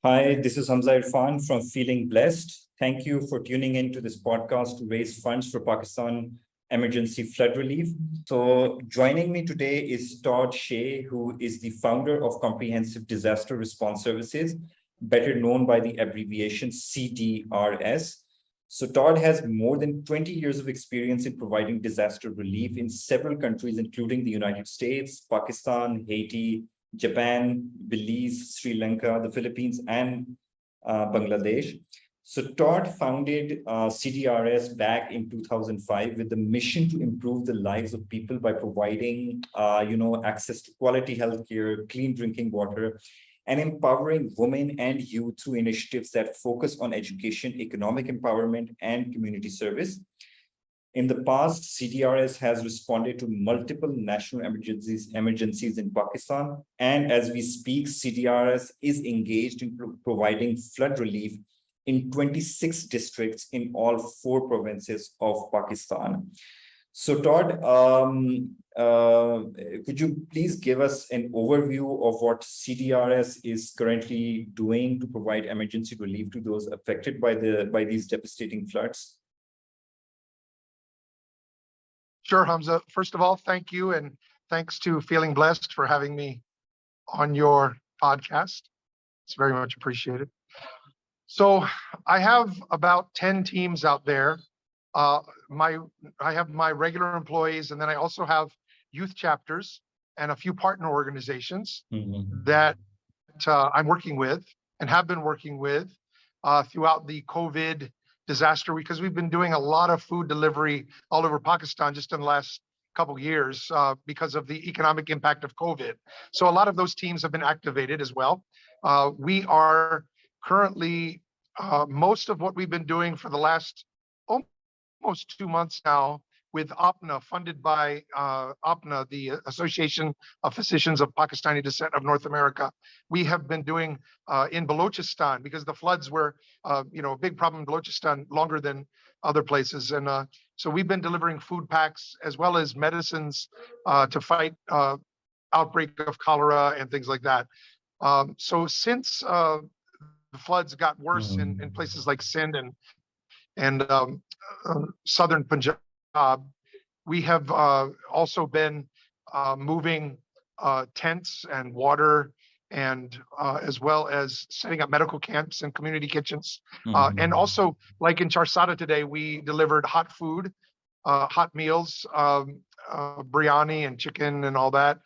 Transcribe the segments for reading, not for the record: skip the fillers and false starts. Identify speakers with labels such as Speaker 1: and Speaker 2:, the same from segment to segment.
Speaker 1: Hi, this is Hamza Irfan from Feeling Blessed. Thank you for tuning in to this podcast to raise funds for Pakistan emergency flood relief. So joining me today is Todd Shea, who is the founder of Comprehensive Disaster Response Services, better known by the abbreviation CDRS. So Todd has more than 20 years of experience in providing disaster relief in several countries, including the United States, Pakistan, Haiti, Japan, Belize, Sri Lanka, the Philippines, and Bangladesh. So Todd founded CDRS back in 2005 with the mission to improve the lives of people by providing, access to quality healthcare, clean drinking water, and empowering women and youth through initiatives that focus on education, economic empowerment, and community service. In the past, CDRS has responded to multiple national emergencies in Pakistan. And as we speak, CDRS is engaged in providing flood relief in 26 districts in all 4 provinces of Pakistan. So Todd, could you please give us an overview of what CDRS is currently doing to provide emergency relief to those affected by these devastating floods?
Speaker 2: Sure, Hamza. First of all, thank you, and thanks to Feeling Blessed for having me on your podcast. It's very much appreciated. So I have about 10 teams out there. I have my regular employees, and then I also have youth chapters and a few partner organizations that I'm working with and have been working with throughout the COVID disaster, because we've been doing a lot of food delivery all over Pakistan just in the last couple of years because of the economic impact of COVID. So a lot of those teams have been activated as well. We are currently, most of what we've been doing for the last almost 2 months now with APNA, funded by APNA, the Association of Physicians of Pakistani Descent of North America. We have been doing in Balochistan, because the floods were, a big problem in Balochistan longer than other places. And so we've been delivering food packs as well as medicines to fight outbreak of cholera and things like that. So since the floods got worse in places like Sindh and southern Punjab, we have also been moving tents and water, and as well as setting up medical camps and community kitchens. And also, like in Charsada today, we delivered hot food, hot meals, biryani and chicken and all that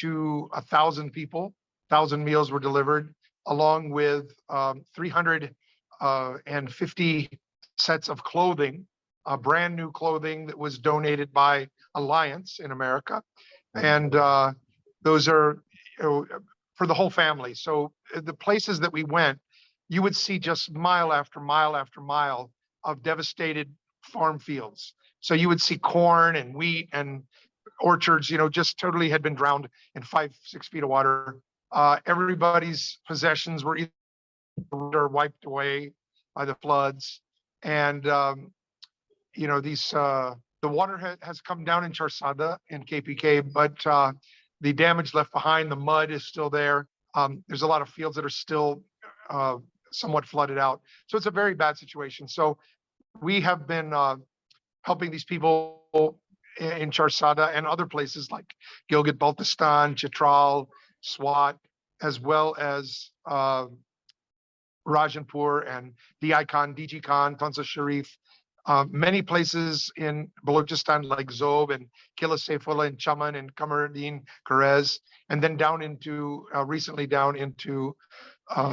Speaker 2: to 1,000 people. 1,000 meals were delivered, along with 350 sets of clothing, brand new clothing that was donated by Alliance in America. And those are for the whole family. So the places that we went, you would see just mile after mile after mile of devastated farm fields. So you would see corn and wheat and orchards, just totally had been drowned in 5-6 feet of water. Everybody's possessions were either wiped away by the floods. And the water has come down in Charsada and KPK, but the damage left behind, the mud is still there. There's a lot of fields that are still somewhat flooded out. So it's a very bad situation. So we have been helping these people in Charsada and other places like Gilgit-Baltistan, Chitral, Swat, as well as Rajanpur and DI Khan, DG Khan, Tansa Sharif. Many places in Balochistan like Zob and Kila Saifullah and Chaman and Qamardin, Karez, and then recently down into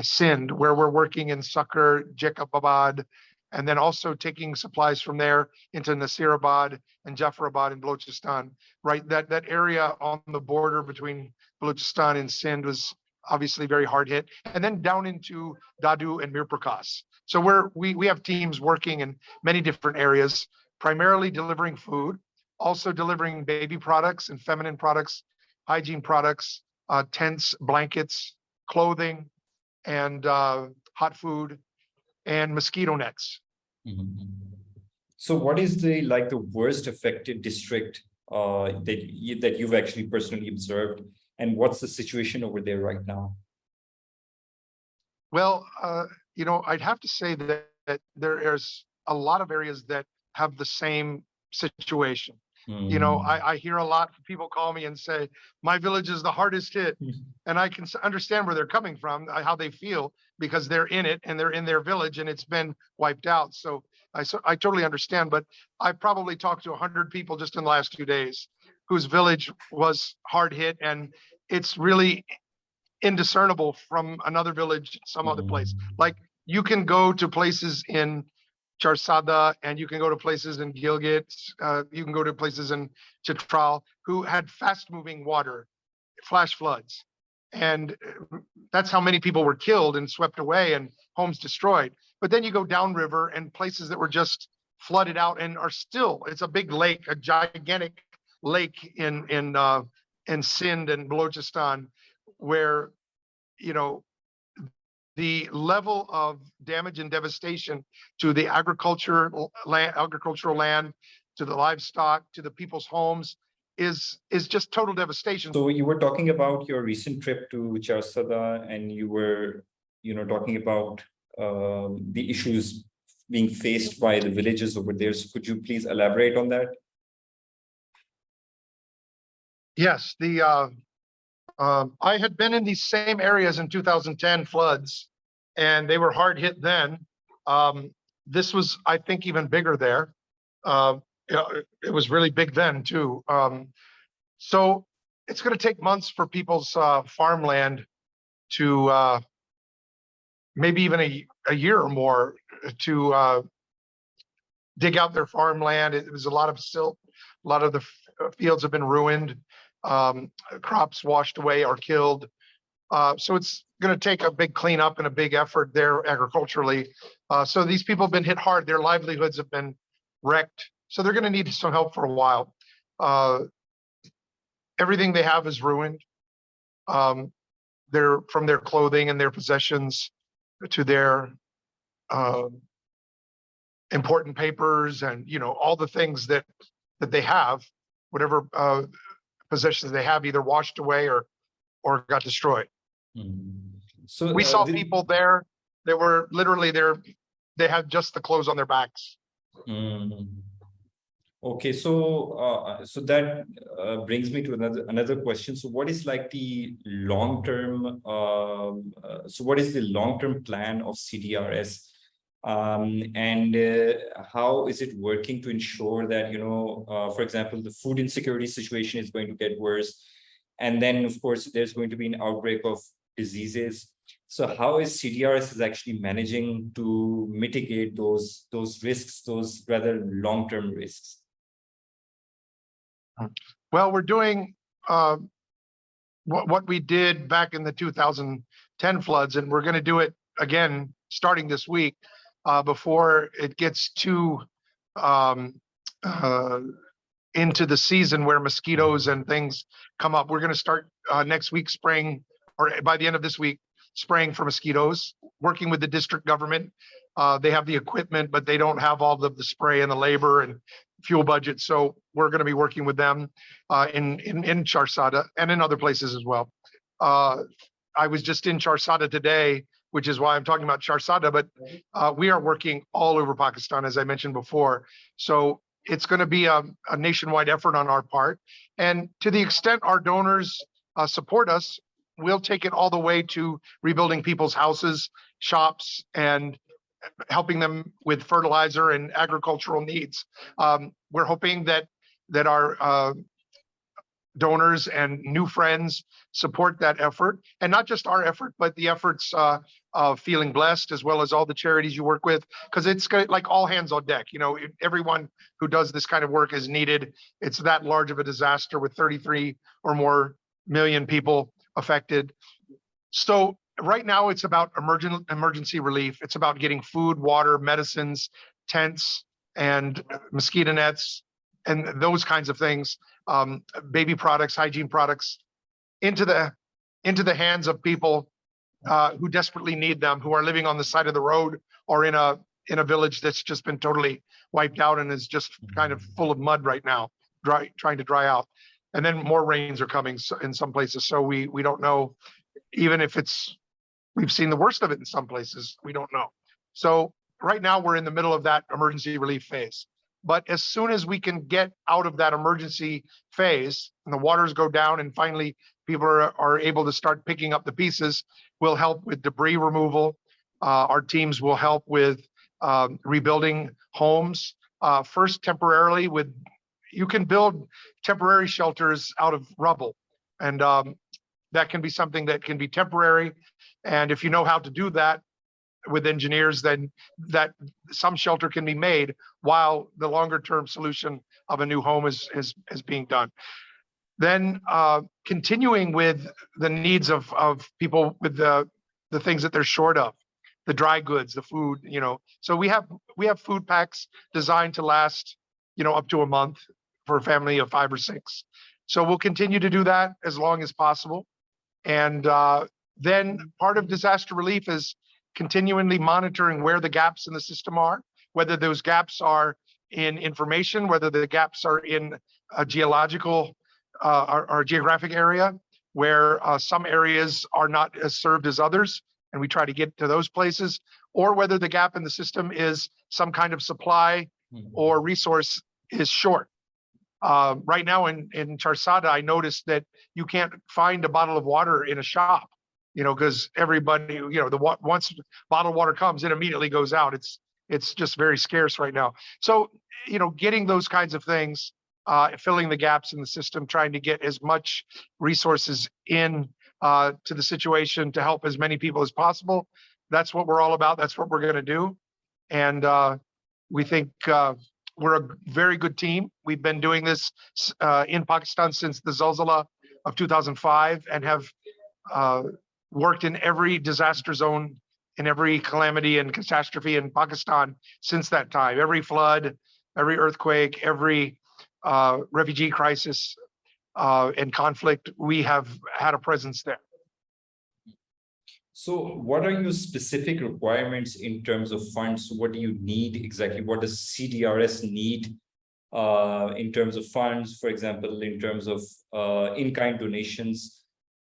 Speaker 2: Sindh, where we're working in Sucker, Jacobabad, and then also taking supplies from there into Nasirabad and Jafarabad in Balochistan. Right, that area on the border between Balochistan and Sindh was obviously very hard hit, and then down into Dadu and Mir Prakash. So we have teams working in many different areas, primarily delivering food, also delivering baby products and feminine products, hygiene products, tents, blankets, clothing, and hot food, and mosquito nets.
Speaker 1: So what is the worst affected district that you've actually personally observed, and what's the situation over there right now?
Speaker 2: Well, I'd have to say that there's a lot of areas that have the same situation. I hear a lot of people call me and say, my village is the hardest hit. And I can understand where they're coming from, how they feel, because they're in it and they're in their village and it's been wiped out. So I totally understand, but I probably talked to 100 people just in the last 2 days whose village was hard hit, and it's really indiscernible from another village, some other place. Like, you can go to places in Charsada and you can go to places in Gilgit, you can go to places in Chitral who had fast moving water, flash floods. And that's how many people were killed and swept away and homes destroyed. But then you go downriver and places that were just flooded out and are still, it's a big lake, a gigantic lake in Sindh and Balochistan, where the level of damage and devastation to the agricultural land, to the livestock, to the people's homes is just total devastation.
Speaker 1: So you were talking about your recent trip to Charsada, and you were, talking about the issues being faced by the villages over there. So could you please elaborate on that?
Speaker 2: Yes, I had been in these same areas in 2010 floods, and they were hard hit then. This was, I think, even bigger there. It was really big then too. So it's going to take months for people's farmland to maybe even a year or more to dig out their farmland. It was a lot of silt. A lot of the fields have been ruined. Crops washed away or killed. So it's going to take a big cleanup and a big effort there agriculturally. So these people have been hit hard. Their livelihoods have been wrecked. So they're going to need some help for a while. Everything they have is ruined. From their clothing and their possessions to their important papers and all the things that they have, whatever possessions they have, either washed away or got destroyed. So we saw people there that were literally there. They had just the clothes on their backs.
Speaker 1: Okay, so that brings me to another question. So what is like the long-term? So what is the long-term plan of CDRS? And how is it working to ensure that, for example, the food insecurity situation is going to get worse, and then of course there's going to be an outbreak of diseases. So how is CDRS actually managing to mitigate those risks, those rather long-term risks?
Speaker 2: Well, we're doing what we did back in the 2010 floods, and we're going to do it again starting this week before it gets too into the season where mosquitoes and things come up. We're going to start next week spraying, or by the end of this week, spraying for mosquitoes, working with the district government. They have the equipment, but they don't have all of the spray and the labor and fuel budget. So we're going to be working with them in Charsada and in other places as well. I was just in Charsada today, which is why I'm talking about Charsada, but we are working all over Pakistan, as I mentioned before. So it's going to be a nationwide effort on our part. And to the extent our donors support us, we'll take it all the way to rebuilding people's houses, shops, and helping them with fertilizer and agricultural needs. We're hoping that our donors and new friends support that effort, and not just our effort, but the efforts of Feeling Blessed, as well as all the charities you work with, because it's like all hands on deck. Everyone who does this kind of work is needed. It's that large of a disaster with 33 or more million people affected. So right now it's about emergency relief. It's about getting food, water, medicines, tents, and mosquito nets, and those kinds of things, baby products, hygiene products, into the hands of people who desperately need them, who are living on the side of the road or in a village that's just been totally wiped out and is just kind of full of mud right now, trying to dry out. And then more rains are coming in some places, so we don't know even if it's we've seen the worst of it in some places. We don't know. So right now we're in the middle of that emergency relief phase. But as soon as we can get out of that emergency phase and the waters go down and finally people are able to start picking up the pieces, we'll help with debris removal. Our teams will help with rebuilding homes, first temporarily with, you can build temporary shelters out of rubble. And that can be something that can be temporary. And if you know how to do that with engineers, then that some shelter can be made while the longer term solution of a new home is being done. Then continuing with the needs of people with the things that they're short of, the dry goods, the food, So we have food packs designed to last, up to a month for a family of 5 or 6. So we'll continue to do that as long as possible. And then part of disaster relief is continually monitoring where the gaps in the system are, whether those gaps are in information, whether the gaps are in a geographic area where some areas are not as served as others, and we try to get to those places, or whether the gap in the system is some kind of supply or resource is short. Right now in Charsada, I noticed that you can't find a bottle of water in a shop, because everybody, once bottled water comes, it immediately goes out. It's just very scarce right now. So, getting those kinds of things, filling the gaps in the system, trying to get as much resources in to the situation to help as many people as possible. That's what we're all about. That's what we're going to do. And we think we're a very good team. We've been doing this in Pakistan since the Zalzala of 2005 and have worked in every disaster zone, in every calamity and catastrophe in Pakistan since that time. Every flood, every earthquake, every refugee crisis and conflict, we have had a presence there.
Speaker 1: So what are your specific requirements in terms of funds? What do you need exactly? What does CDRS need in terms of funds, for example, in terms of in-kind donations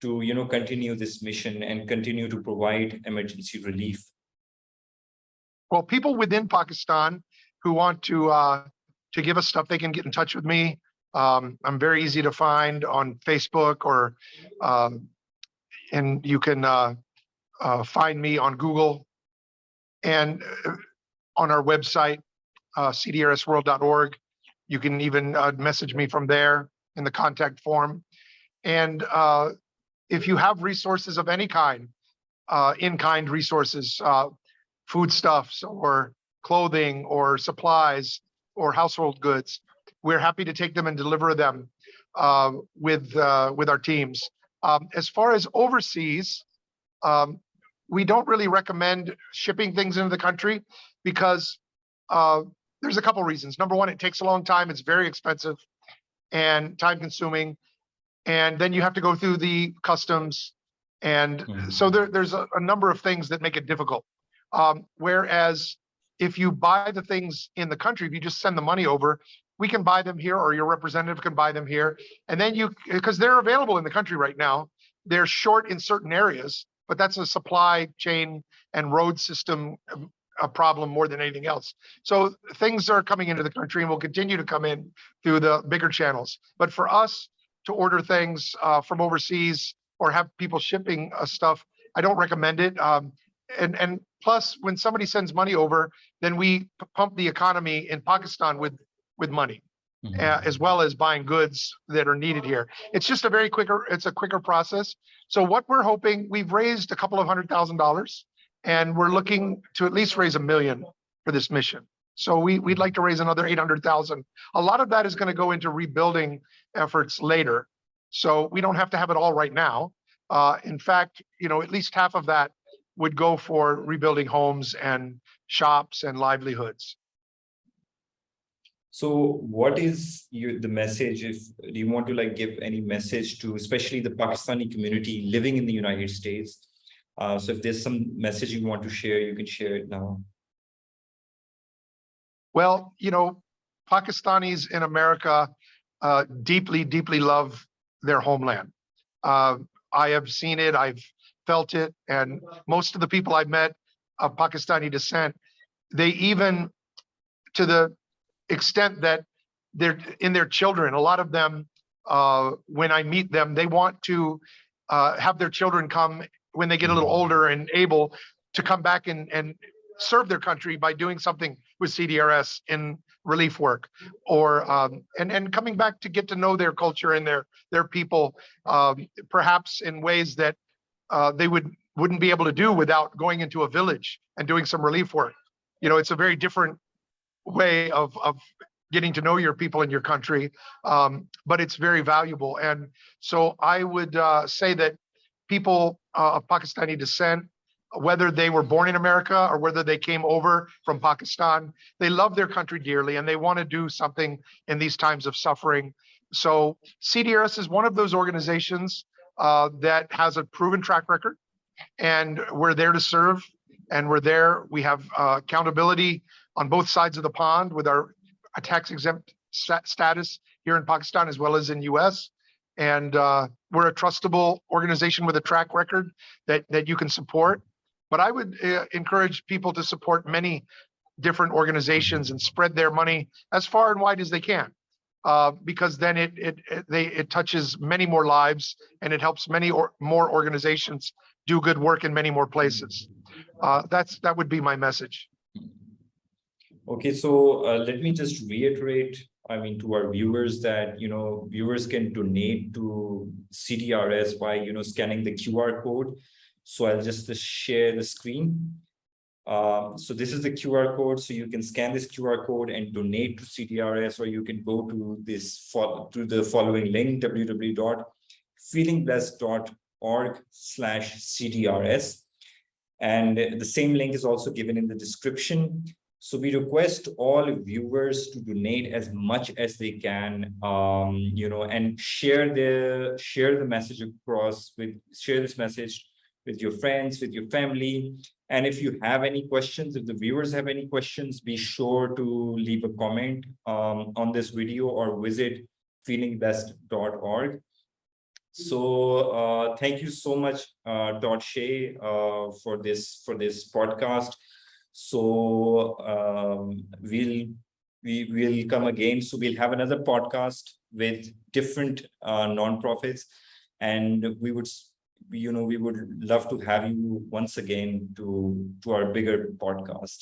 Speaker 1: to, continue this mission and continue to provide emergency relief?
Speaker 2: Well, people within Pakistan who want to give us stuff, they can get in touch with me. I'm very easy to find on Facebook or and you can find me on Google and on our website, cdrsworld.org. You can even message me from there in the contact form. And if you have resources of any kind, in-kind resources, foodstuffs or clothing or supplies or household goods, we're happy to take them and deliver them with our teams. As far as overseas, we don't really recommend shipping things into the country because there's a couple reasons. Number one, it takes a long time. It's very expensive and time consuming. And then you have to go through the customs. And so there's a number of things that make it difficult. Whereas if you buy the things in the country, if you just send the money over, we can buy them here or your representative can buy them here. And then because they're available in the country right now, they're short in certain areas, but that's a supply chain and road system a problem more than anything else. So things are coming into the country and will continue to come in through the bigger channels. But for us to order things from overseas or have people shipping stuff, I don't recommend it. And plus, when somebody sends money over, then we pump the economy in Pakistan with money, as well as buying goods that are needed here. It's just a quicker process. So what we're hoping, we've raised a couple of $100,000 and we're looking to at least raise $1 million for this mission. So we'd like to raise another 800,000. A lot of that is going to go into rebuilding efforts later. So we don't have to have it all right now. In fact, at least half of that would go for rebuilding homes and shops and livelihoods.
Speaker 1: So what is the message? Do you want to give any message to especially the Pakistani community living in the United States? So if there's some message you want to share, you can share it now.
Speaker 2: Well, Pakistanis in America deeply, deeply love their homeland. I have seen it. I've felt it. And most of the people I met of Pakistani descent, they even, to the extent that they're in their children, a lot of them, when I meet them, they want to have their children come when they get a little older and able to come back and serve their country by doing something with CDRS in relief work, or and coming back to get to know their culture and their people, perhaps in ways that they wouldn't be able to do without going into a village and doing some relief work. It's a very different way of getting to know your people in your country, but it's very valuable. And so I would say that people of Pakistani descent, whether they were born in America or whether they came over from Pakistan, they love their country dearly and they want to do something in these times of suffering. So CDRS is one of those organizations that has a proven track record, and we're there to serve, and we have accountability on both sides of the pond with our tax exempt status here in Pakistan as well as in US. And we're a trustable organization with a track record that you can support. But I would encourage people to support many different organizations and spread their money as far and wide as they can, because then it touches many more lives and it helps many more organizations do good work in many more places. That would be my message.
Speaker 1: Okay, so let me just reiterate, to our viewers that, viewers can donate to CDRS by, scanning the QR code. So I'll just share the screen. So this is the QR code. So you can scan this QR code and donate to CDRS, or you can go to the following link, www.feelingblessed.org/CDRS. And the same link is also given in the description. So we request all viewers to donate as much as they can, and share the message across share this message with your friends, with your family. And if you have any questions, if the viewers have any questions, be sure to leave a comment on this video or visit feelingblessed.org. So thank you so much, Todd Shea, for this podcast. So we will come again. So we'll have another podcast with different nonprofits, and we would love to have you once again to our bigger podcast.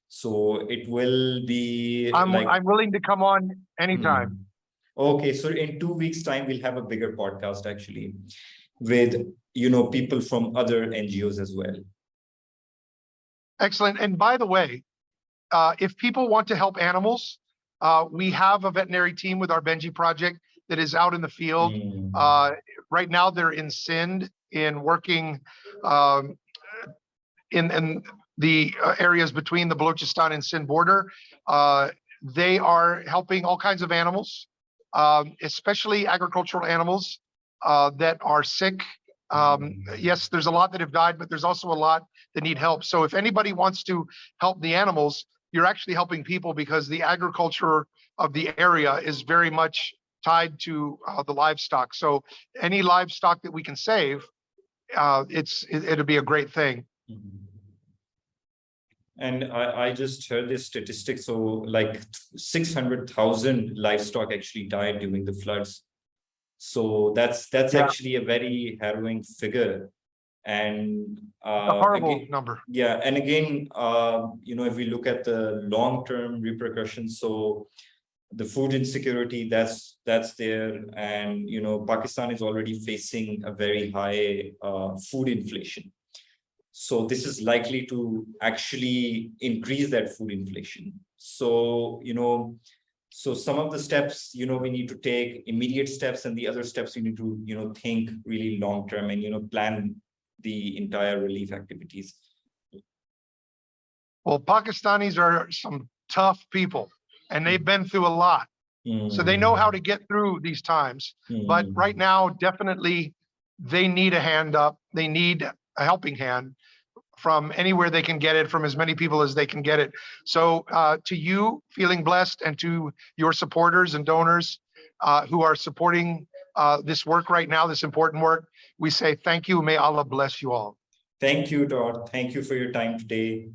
Speaker 1: So it will be.
Speaker 2: I'm willing to come on anytime.
Speaker 1: Okay, so in 2 weeks' time, we'll have a bigger podcast actually with people from other NGOs as well.
Speaker 2: Excellent. And by the way, if people want to help animals, we have a veterinary team with our Benji project that is out in the field. Right now, they're in Sindh in working in the areas between the Balochistan and Sindh border. They are helping all kinds of animals, especially agricultural animals that are sick. Yes, there's a lot that have died, but there's also a lot that need help. So if anybody wants to help the animals, you're actually helping people, because the agriculture of the area is very much tied to the livestock. So any livestock that we can save, it'll be a great thing.
Speaker 1: And I just heard this statistic. So like 600,000 livestock actually died during the floods. So that's actually a very harrowing figure, and
Speaker 2: a horrible number.
Speaker 1: Yeah, and again, if we look at the long-term repercussions, so the food insecurity that's there, and Pakistan is already facing a very high food inflation. So this is likely to actually increase that food inflation. So so some of the steps, we need to take immediate steps, and the other steps you need to, think really long term and, plan the entire relief activities.
Speaker 2: Well, Pakistanis are some tough people, and they've been through a lot. So they know how to get through these times. But right now, definitely, they need a hand up. They need a helping hand from anywhere they can get it, from as many people as they can get it. So to you, Feeling Blessed, and to your supporters and donors who are supporting this work right now, this important work, we say thank you. May Allah bless you all.
Speaker 1: Thank you, Todd. Thank you for your time today.